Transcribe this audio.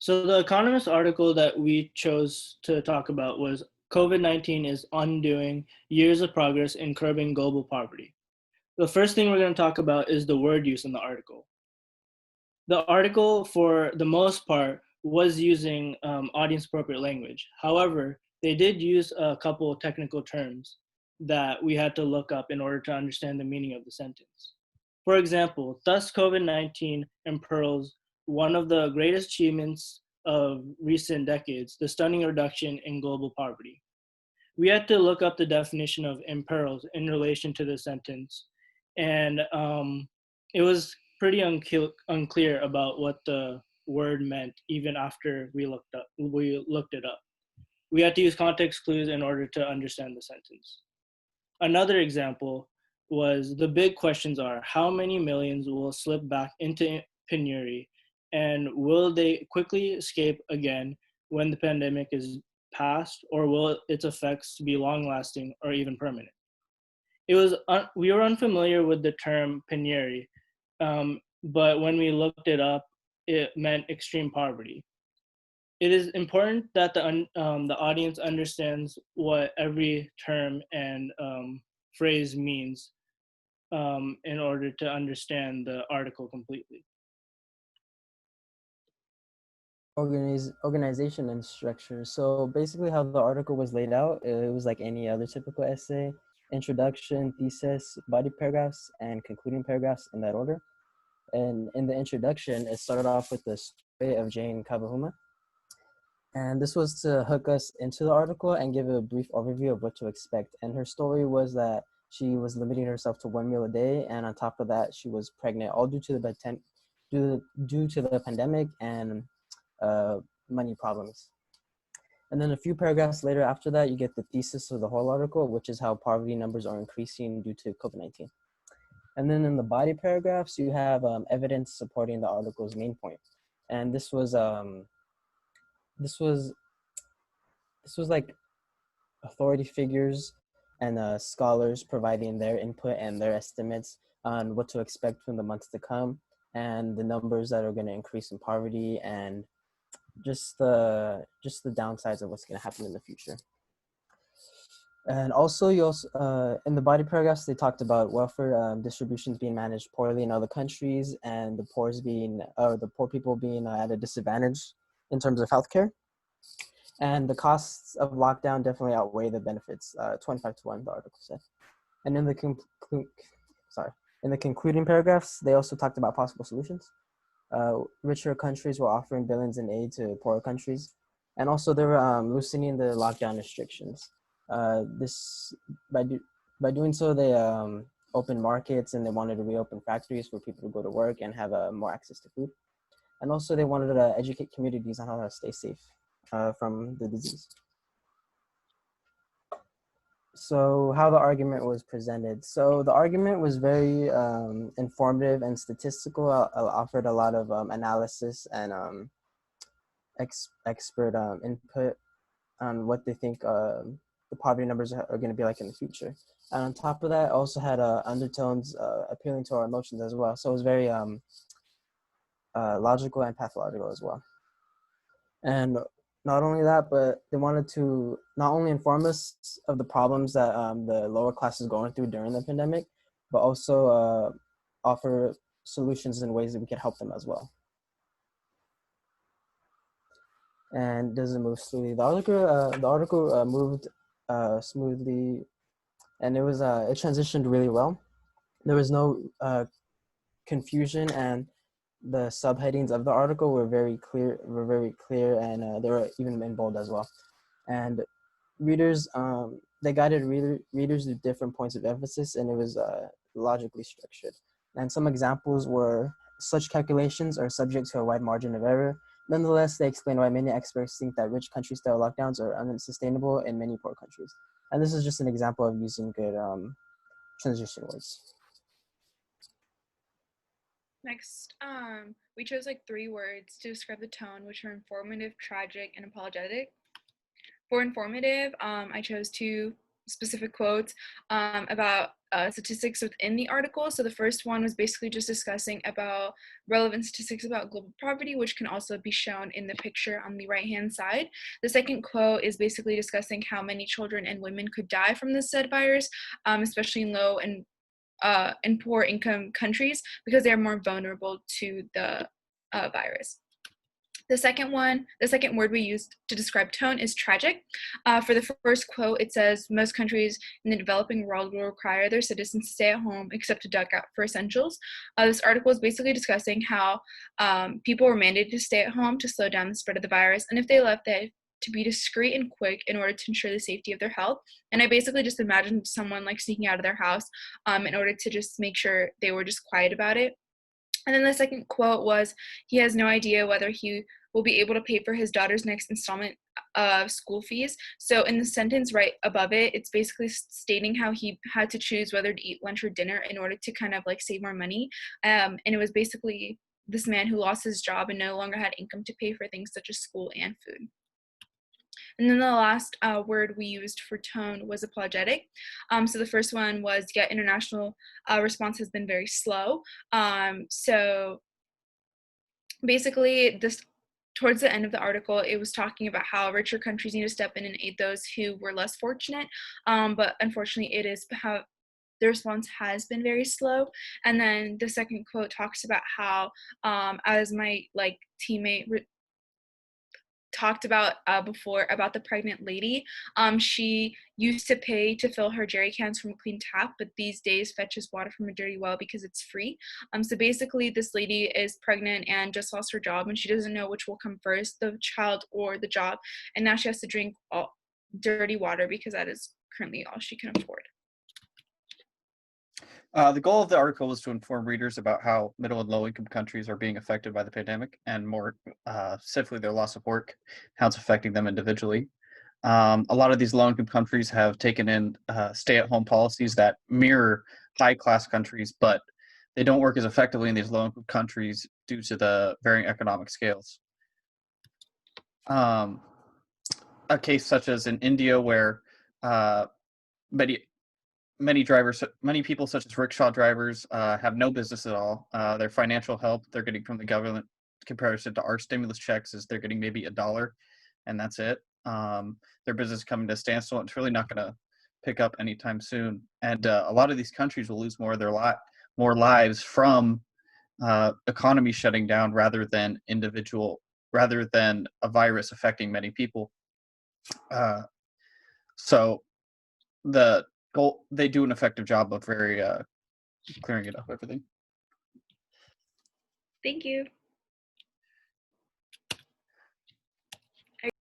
So the Economist article that we chose to talk about was COVID-19 is undoing years of progress in curbing global poverty. The first thing we're going to talk about is the word use in the article. The article, for the most part, was using audience appropriate language. However, they did use a couple of technical terms that we had to look up in order to understand the meaning of the sentence. For example, thus COVID-19 imperils one of the greatest achievements of recent decades, the stunning reduction in global poverty. We had to look up the definition of imperils in relation to the sentence, and it was pretty unclear about what the word meant even after we looked it up. We had to use context clues in order to understand the sentence. Another example was the big questions are how many millions will slip back into penury, and will they quickly escape again when the pandemic is past, or will its effects be long lasting or even permanent? We were unfamiliar with the term penury, but when we looked it up, it meant extreme poverty. It is important that the audience understands what every term and phrase means in order to understand the article completely. Organization and structure. So basically how the article was laid out, it was like any other typical essay: introduction, thesis, body paragraphs, and concluding paragraphs in that order. And in the introduction, it started off with the story of Jane Kawahuma. And this was to hook us into the article and give a brief overview of what to expect. And her story was that she was limiting herself to one meal a day, and on top of that, she was pregnant, all due to the pandemic and uh, money problems. And then a few paragraphs later after that, you get the thesis of the whole article, which is how poverty numbers are increasing due to COVID-19. And then in the body paragraphs, you have evidence supporting the article's main point. And this was like authority figures and scholars providing their input and their estimates on what to expect from the months to come, and the numbers that are going to increase in poverty, and just the downsides of what's going to happen in the future. And also, in the body paragraphs, they talked about welfare distributions being managed poorly in other countries, and the poor people being at a disadvantage in terms of healthcare. And the costs of lockdown definitely outweigh the benefits. 25-1, the article said. And in the concluding paragraphs, they also talked about possible solutions. Richer countries were offering billions in aid to poorer countries, and also they were loosening the lockdown restrictions. By doing so, they opened markets, and they wanted to reopen factories for people to go to work and have more access to food. And also, they wanted to educate communities on how to stay safe from the disease. So how the argument was presented. So the argument was very informative and statistical. Offered a lot of analysis and expert input on what they think the poverty numbers are going to be like in the future. And on top of that, also had undertones appealing to our emotions as well. So it was very logical and pathological as well. And not only that, but they wanted to not only inform us of the problems that the lower class is going through during the pandemic, but also offer solutions in ways that we could help them as well. And does it move smoothly? The article moved smoothly, and it transitioned really well. There was no confusion, and the subheadings of the article were very clear, and they were even in bold as well. And readers, they guided readers to different points of emphasis, and it was logically structured. And some examples were: such calculations are subject to a wide margin of error. Nonetheless, they explain why many experts think that rich country-style lockdowns are unsustainable in many poor countries. And this is just an example of using good transition words. Next, we chose like 3 words to describe the tone, which are informative, tragic, and apologetic. For informative, I chose 2 specific quotes about statistics within the article. So the first one was basically just discussing about relevant statistics about global poverty, which can also be shown in the picture on the right-hand side. The second quote is basically discussing how many children and women could die from this said virus, especially in low and poor income countries, because they are more vulnerable to the virus. The second word we used to describe tone is tragic. For the first quote, it says, most countries in the developing world will require their citizens to stay at home except to duck out for essentials. This article is basically discussing how people were mandated to stay at home to slow down the spread of the virus, and if they left, they had to be discreet and quick in order to ensure the safety of their health. And I basically just imagined someone like sneaking out of their house in order to just make sure they were just quiet about it. And then the second quote was, he has no idea whether he will be able to pay for his daughter's next installment of school fees. So in the sentence right above it, it's basically stating how he had to choose whether to eat lunch or dinner in order to kind of like save more money. And it was basically this man who lost his job and no longer had income to pay for things such as school and food. And then the last word we used for tone was apologetic. So the first one was, yet international response has been very slow. So basically this, towards the end of the article, it was talking about how richer countries need to step in and aid those who were less fortunate. But unfortunately, it is how the response has been very slow. And then the second quote talks about how, as my like teammate talked about before about the pregnant lady, she used to pay to fill her jerry cans from a clean tap, but these days fetches water from a dirty well because it's free. So basically this lady is pregnant and just lost her job, and she doesn't know which will come first, the child or the job, and now she has to drink all dirty water because that is currently all she can afford. The goal of the article was to inform readers about how middle and low-income countries are being affected by the pandemic, and more specifically their loss of work, how it's affecting them individually. A lot of these low-income countries have taken in stay-at-home policies that mirror high-class countries, but they don't work as effectively in these low-income countries due to the varying economic scales. A case such as in India, where many people, such as rickshaw drivers, have no business at all. Their financial help they're getting from the government, in comparison to our stimulus checks, is they're getting maybe $1, and that's it. Their business is coming to a standstill. And it's really not going to pick up anytime soon. And a lot of these countries will lose more of their lives from economy shutting down rather than a virus affecting many people. So the goal, they do an effective job of very clearing it up, everything. Thank you.